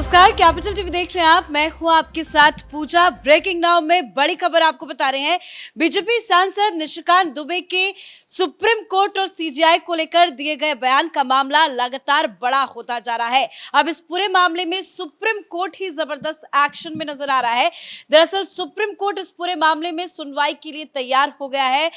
नमस्कार, capital TV देख रहे हैं आप। मैं हूं आपके साथ पूजा। ब्रेकिंग नाउ में बड़ी खबर आपको बता रहे हैं। बीजेपी सांसद निशिकांत दुबे के सुप्रीम कोर्ट और सीजीआई को लेकर दिए गए बयान का मामला लगातार बड़ा होता जा रहा है। अब इस पूरे मामले में सुप्रीम कोर्ट ही जबरदस्त एक्शन में नजर आ रहा है। दरअसल सुप्रीम कोर्ट इस पूरे मामले में सुनवाई के लिए तैयार हो गया है।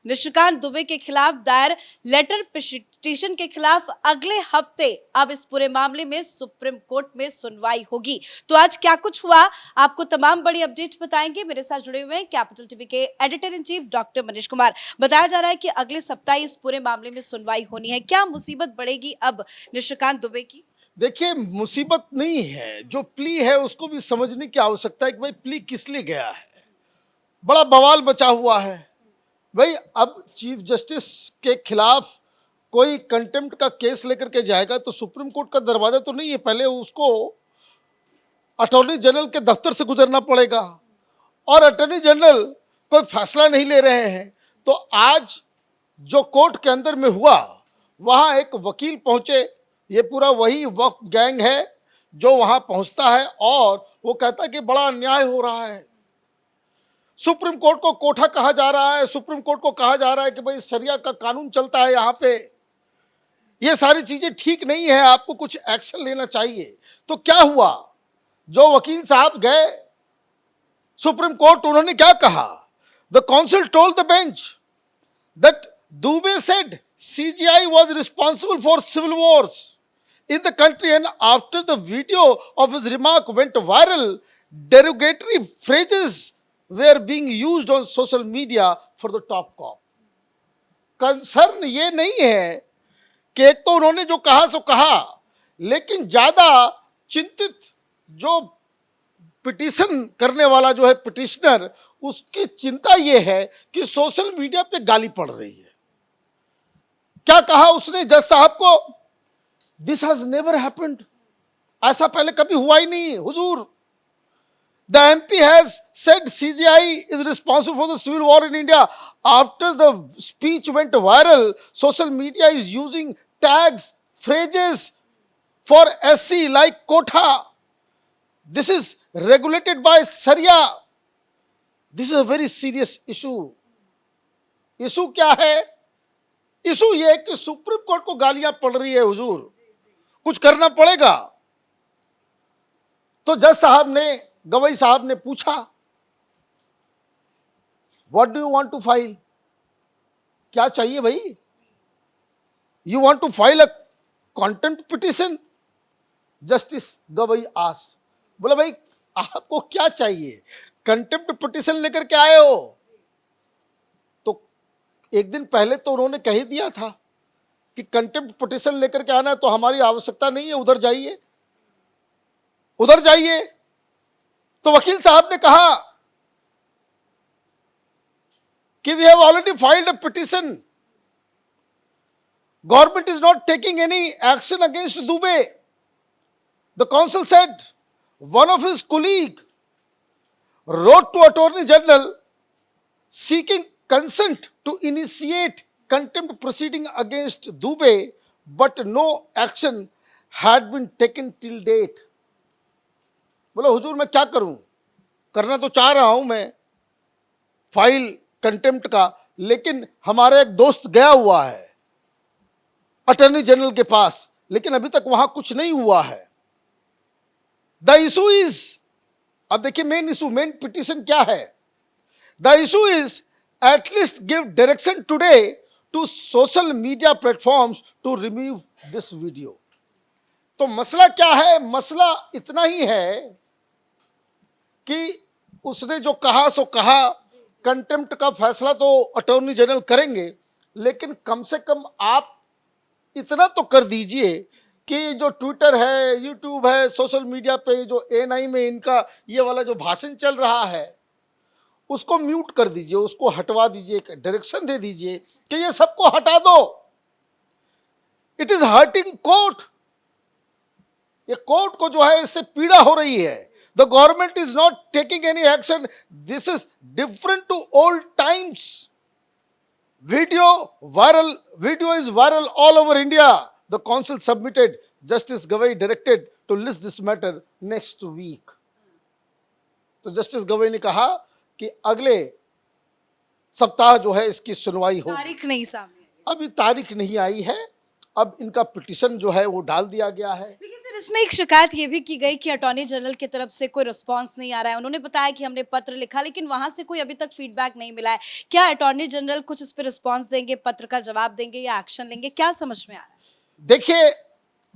निशिकांत दुबे के खिलाफ दायर लेटर पिटीशन के खिलाफ अगले हफ्ते अब इस पूरे मामले में सुप्रीम कोर्ट में सुनवाई होगी। तो आज क्या कुछ हुआ, आपको तमाम बड़ी अपडेट बताएंगे। मेरे साथ जुड़े हुए हैं कैपिटल टीवी के editor in chief doctor Manish Kumar. बताया जा रहा है कि अगले सप्ताह इस पूरे मामले में सुनवाई होनी है। क्या मुसीबत बढ़ेगी अब निशिकांत दुबे की? देखिए, मुसीबत नहीं है, जो प्ली है उसको भी समझने की आवश्यकता है कि भाई प्ली किस लिए गया है। बड़ा बवाल मचा हुआ है भाई। अब चीफ जस्टिस के खिलाफ कोई कंटेम्प्ट का केस लेकर के जाएगा तो सुप्रीम कोर्ट का दरवाजा तो नहीं है, पहले उसको अटॉर्नी जनरल के दफ्तर से गुजरना पड़ेगा और अटॉर्नी जनरल कोई फैसला नहीं ले रहे हैं। तो आज जो कोर्ट के अंदर में हुआ, वहाँ एक वकील पहुंचे, ये पूरा वही वक्फ गैंग है जो वहाँ पहुंचता है और वो कहता है कि बड़ा अन्याय हो रहा है। सुप्रीम कोर्ट को कोठा कहा जा रहा है, सुप्रीम कोर्ट को कहा जा रहा है कि भाई सरिया का कानून चलता है यहाँ पे, ये सारी चीजें ठीक नहीं है, आपको कुछ एक्शन लेना चाहिए। तो क्या हुआ, जो वकील साहब गए सुप्रीम कोर्ट, उन्होंने क्या कहा? The council told the bench that Dubey said CGI was responsible for civil wars in the country, and after the video of his remark went viral, derogatory phrases were being used on social media for the top cop. Concern ये नहीं है कि एक तो उन्होंने जो कहा सो कहा, लेकिन ज्यादा चिंतित जो पिटीशन करने वाला जो है पिटिशनर, उसकी चिंता ये है कि सोशल मीडिया पे गाली पड़ रही है। क्या कहा उसने जज साहब को? दिस हैज नेवर हैपेंड, ऐसा पहले कभी हुआ ही नहीं हुजूर। The MP has said CGI is responsible for the civil war in India. After the speech went viral, social media is using tags, phrases for SC like Kotha. This is regulated by Sharia. This is a very serious issue. Issue क्या है? Issue ये कि supreme court को गालियां पड़ रही है हुजूर, कुछ करना पड़ेगा। तो जज साहब ने, गवाही साहब ने पूछा, what do you want to file? क्या चाहिए भाई? You want to file a contempt petition? Justice Gavai asked, बोला भाई आपको क्या चाहिए? कंटेम्प्ट पिटिशन लेकर के आए हो? तो एक दिन पहले तो उन्होंने कह ही दिया था कि कंटेम्प्ट पिटिशन लेकर के आना तो हमारी आवश्यकता नहीं है, उधर जाइए, उधर जाइए। तो वकील साहब ने कहा कि we have already filed a petition, government is not taking any action against Dubey. The council said one of his colleague wrote to Attorney General seeking consent to initiate contempt proceeding against Dubey, but no action had been taken till date. बोला हुजूर मैं क्या करूं, करना तो चाह रहा हूं मैं फाइल कंटेम्प्ट का, लेकिन हमारा एक दोस्त गया हुआ है अटॉर्नी जनरल के पास, लेकिन अभी तक वहां कुछ नहीं हुआ है। द इशू इज, अब देखिए मेन इशू, मेन पिटिशन क्या है? The issue is at least give direction today to social media platforms to remove this video. तो मसला क्या है? मसला इतना ही है कि उसने जो कहा सो कहा, कंटेम्प्ट का फैसला तो अटॉर्नी जनरल करेंगे, लेकिन कम से कम आप इतना तो कर दीजिए कि जो ट्विटर है, यूट्यूब है, सोशल मीडिया पे जो ANI में इनका ये वाला जो भाषण चल रहा है, उसको म्यूट कर दीजिए, उसको हटवा दीजिए, डायरेक्शन दे दीजिए कि ये सबको हटा दो। इट इज हर्टिंग कोर्ट, ये कोर्ट को जो है इससे पीड़ा हो रही है। The government is not taking any action, this is different to old times. Video is viral all over India. The council submitted, justice Gavai directed to list this matter next week. तो justice Gavai ने कहा कि अगले सप्ताह जो है इसकी सुनवाई होगी। तारीख नहीं सामने आई। अभी तारीख नहीं आई है, अब इनका पिटीशन जो है वो डाल दिया गया है। लेकिन सर इसमें एक शिकायत ये भी की गई कि अटॉर्नी जनरल की तरफ से कोई रिस्पांस नहीं आ रहा है। उन्होंने बताया कि हमने पत्र लिखा, लेकिन वहां से कोई अभी तक फीडबैक नहीं मिला है। क्या अटॉर्नी जनरल कुछ इस पर रिस्पांस देंगे, पत्र का जवाब देंगे या एक्शन लेंगे, क्या समझ में आ रहा है? देखिए,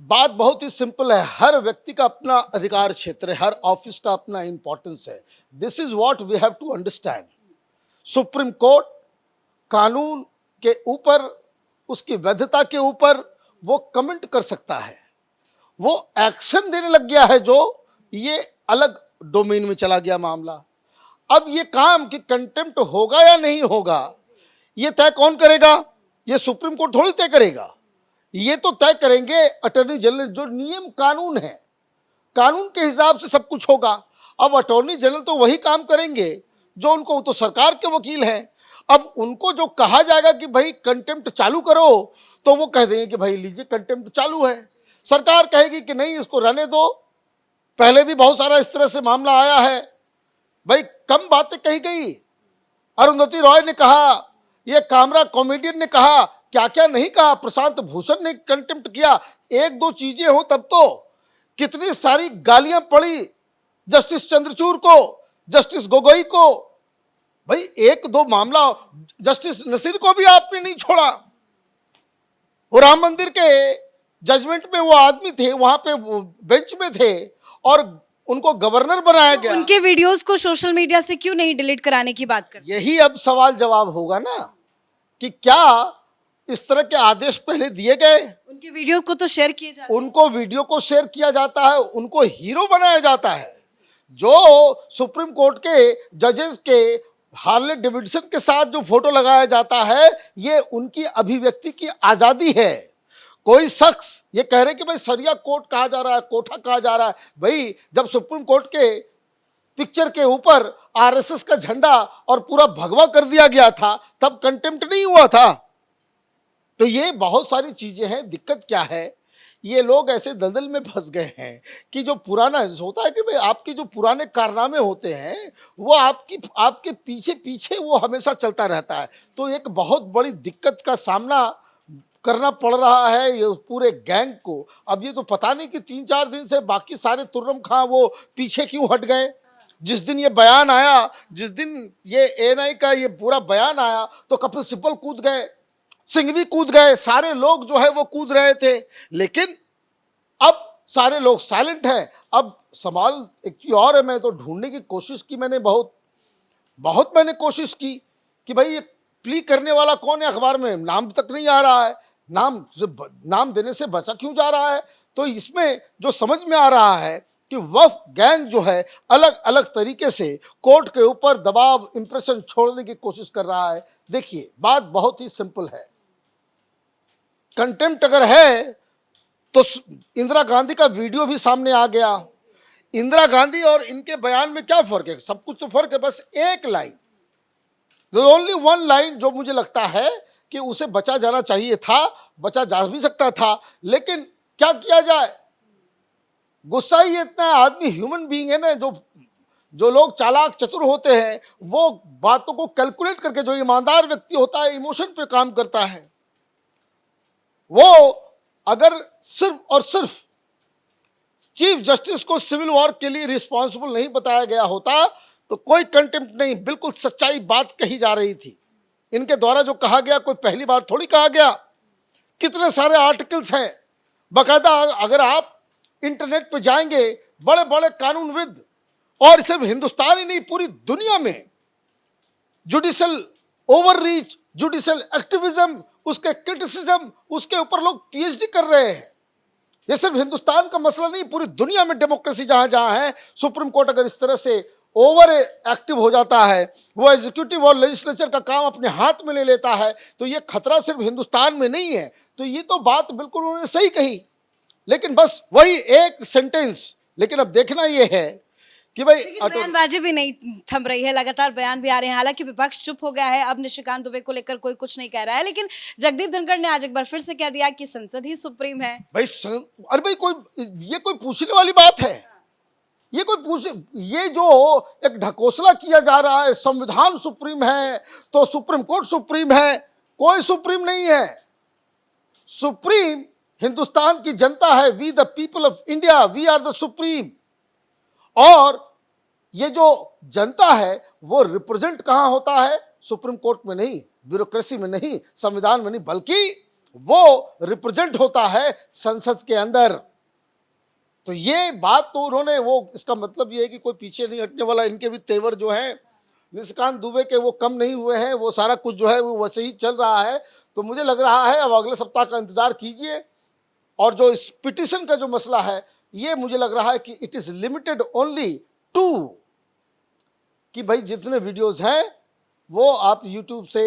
बात बहुत ही सिंपल है। हर व्यक्ति का अपना अधिकार क्षेत्र है, हर ऑफिस का अपना इंपॉर्टेंस है। This is what we have to understand. Supreme court कानून के ऊपर, उसकी वैधता के ऊपर वो कमेंट कर सकता है। वो एक्शन देने लग गया है, जो ये अलग डोमेन में चला गया मामला। अब ये काम कि कंटेम्प्ट होगा या नहीं होगा, ये तय कौन करेगा? ये सुप्रीम कोर्ट थोड़ी तय करेगा। ये तो तय करेंगे अटॉर्नी जनरल। जो नियम कानून है, कानून के हिसाब से सब कुछ होगा। अब अटॉर्नी जनरल तो वही काम करेंगे जो उनको, वो तो सरकार के वकील हैं। अब उनको जो कहा जाएगा कि भाई कंटेम्प्ट चालू करो, तो वो कह देंगे कि भाई लीजिए कंटेम्प्ट चालू है। सरकार कहेगी कि नहीं, इसको रहने दो। पहले भी बहुत सारा इस तरह से मामला आया है। भाई कम बातें कही गई। अरुंधति रॉय ने कहा, ये कामरा कॉमेडियन ने कहा, क्या क्या नहीं कहा। प्रशांत भूषण ने कंटेम्प्ट किया। एक दो चीजें हो तब तो कितनी सारी गालियां पड़ी जस्टिस चंद्रचूड़ को, जस्टिस गोगोई को। भाई एक दो मामला, जस्टिस नसीर को भी आपने नहीं छोड़ा। वो राम मंदिर के जजमेंट में वो आदमी थे, वहां पे बेंच में थे और उनको गवर्नर बनाया गया। उनके वीडियोस को सोशल मीडिया से क्यों नहीं डिलीट कराने की बात करते? यही अब सवाल जवाब होगा ना कि क्या इस तरह के आदेश पहले दिए गए? उनके वीडियो को तो शेयर किए जाते हैं। उनको वीडियो को शेयर किया जाता है, उनको हीरो बनाया जाता है। जो सुप्रीम कोर्ट के जजेस के हार्ले डेविडसन के साथ जो फोटो लगाया जाता है, ये उनकी अभिव्यक्ति की आजादी है। कोई शख्स ये कह रहे कि भाई सरिया कोर्ट कहा जा रहा है, कोठा कहा जा रहा है। भाई जब सुप्रीम कोर्ट के पिक्चर के ऊपर आरएसएस का झंडा और पूरा भगवा कर दिया गया था, तब कंटेम्प्ट नहीं हुआ था। तो ये बहुत सारी चीजें हैं। दिक्कत क्या है, ये लोग ऐसे दलदल में फंस गए हैं कि जो पुराना होता है कि भाई आपके जो पुराने कारनामे होते हैं, वो आपके पीछे पीछे वो हमेशा चलता रहता है। तो एक बहुत बड़ी दिक्कत का सामना करना पड़ रहा है ये पूरे गैंग को। अब ये तो पता नहीं कि 3-4 दिन से बाकी सारे तुर्रम खां वो पीछे क्यों हट गए। जिस दिन ये बयान आया, जिस दिन ये एएनआई का ये पूरा बयान आया, तो कपिल सिब्बल कूद गए, सिंघवी कूद गए, सारे लोग जो है वो कूद रहे थे। लेकिन अब सारे लोग साइलेंट हैं। अब सवाल एक चीज और है, मैं तो ढूंढने की कोशिश की, मैंने बहुत मैंने कोशिश की कि भाई ये प्ली करने वाला कौन है। अखबार में नाम तक नहीं आ रहा है। नाम देने से बचा क्यों जा रहा है? तो इसमें जो समझ में आ रहा है कि वफ गैंग जो है अलग अलग तरीके से कोर्ट के ऊपर दबाव, इंप्रेशन छोड़ने की कोशिश कर रहा है। देखिए, बात बहुत ही सिंपल है। कंटेम्प्ट अगर है तो इंदिरा गांधी का वीडियो भी सामने आ गया। इंदिरा गांधी और इनके बयान में क्या फर्क है? सब कुछ तो फर्क है, बस एक लाइन, ओनली वन लाइन, जो मुझे लगता है कि उसे बचा जाना चाहिए था, बचा जा भी सकता था। लेकिन क्या किया जाए, गुस्सा ही इतना है। आदमी ह्यूमन बीइंग है ना। जो लोग चालाक चतुर होते हैं, वो बातों को कैलकुलेट करके, जो ईमानदार व्यक्ति होता है इमोशन पे काम करता है। वो अगर सिर्फ और सिर्फ चीफ जस्टिस को सिविल वॉर के लिए रिस्पॉन्सिबल नहीं बताया गया होता तो कोई कंटेम्प्ट नहीं, बिल्कुल सच्चाई बात कही जा रही थी। इनके द्वारा जो कहा गया कोई पहली बार थोड़ी कहा गया। कितने सारे आर्टिकल्स हैं बाकायदा। अगर आप इंटरनेट पे जाएंगे, बड़े बड़े कानूनविद, और सिर्फ हिंदुस्तान ही नहीं पूरी दुनिया में जुडिशियल ओवररीच, जुडिशियल एक्टिविज्म, उसके क्रिटिसिज्म, उसके ऊपर लोग पीएचडी कर रहे हैं। ये सिर्फ हिंदुस्तान का मसला नहीं, पूरी दुनिया में डेमोक्रेसी जहां जहां है, सुप्रीम कोर्ट अगर इस तरह से ओवर एक्टिव हो जाता है, वो एग्जीक्यूटिव और लेजिस्लेचर का काम अपने हाथ में ले लेता है, तो ये खतरा सिर्फ हिंदुस्तान में नहीं है। तो ये तो बात बिल्कुल उन्होंने सही कही, लेकिन बस वही एक सेंटेंस। लेकिन अब देखना ये है कि भाई लेकिन बयानबाजी भी नहीं थम रही है, लगातार बयान भी आ रहे हैं। हालांकि विपक्ष चुप हो गया है, अब निशिकांत दुबे को लेकर कोई कुछ नहीं कह रहा है, लेकिन जगदीप धनखड़ ने आज एक बार फिर से कह दिया कि संसद ही सुप्रीम है। भाई अरे भाई ये कोई पूछने वाली बात है? ये जो एक ढकोसला किया जा रहा है, संविधान सुप्रीम है तो सुप्रीम कोर्ट सुप्रीम है, कोई सुप्रीम नहीं है। सुप्रीम हिंदुस्तान की जनता है। We the people of India, we are the supreme. और ये जो जनता है वो रिप्रेजेंट कहां होता है? सुप्रीम कोर्ट में नहीं, ब्यूरोक्रेसी में नहीं, संविधान में नहीं, बल्कि वो रिप्रेजेंट होता है संसद के अंदर। तो ये बात तो उन्होंने, वो इसका मतलब ये है कि कोई पीछे नहीं हटने वाला। इनके भी तेवर जो हैं निशिकांत दुबे के वो कम नहीं हुए हैं, वो सारा कुछ जो है वो वैसे ही चल रहा है। तो मुझे लग रहा है अब अगले सप्ताह का इंतजार कीजिए। और जो इस पिटिशन का जो मसला है, ये मुझे लग रहा है कि it is limited only to कि भाई जितने वीडियोस हैं वो आप यूट्यूब से,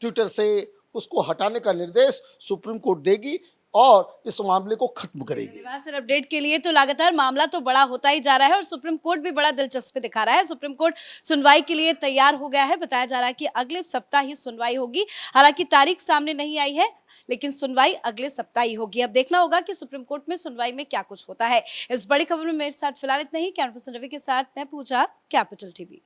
ट्विटर से उसको हटाने का निर्देश सुप्रीम कोर्ट देगी और इस मामले को खत्म करेगी। धन्यवाद सर अपडेट के लिए। तो लगातार मामला तो बड़ा होता ही जा रहा है और सुप्रीम कोर्ट भी बड़ा दिलचस्पी दिखा रहा है। सुप्रीम कोर्ट सुनवाई के लिए तैयार हो गया है। बताया जा रहा है कि अगले सप्ताह ही सुनवाई होगी। हालांकि तारीख सामने नहीं आई है, लेकिन सुनवाई अगले सप्ताह ही होगी। अब देखना होगा कि सुप्रीम कोर्ट में सुनवाई में क्या कुछ होता है। इस बड़ी खबर में मेरे साथ फिलहाल इतना ही। कैमरा पर्सन रवि के साथ मैं पूजा, कैपिटल टीवी।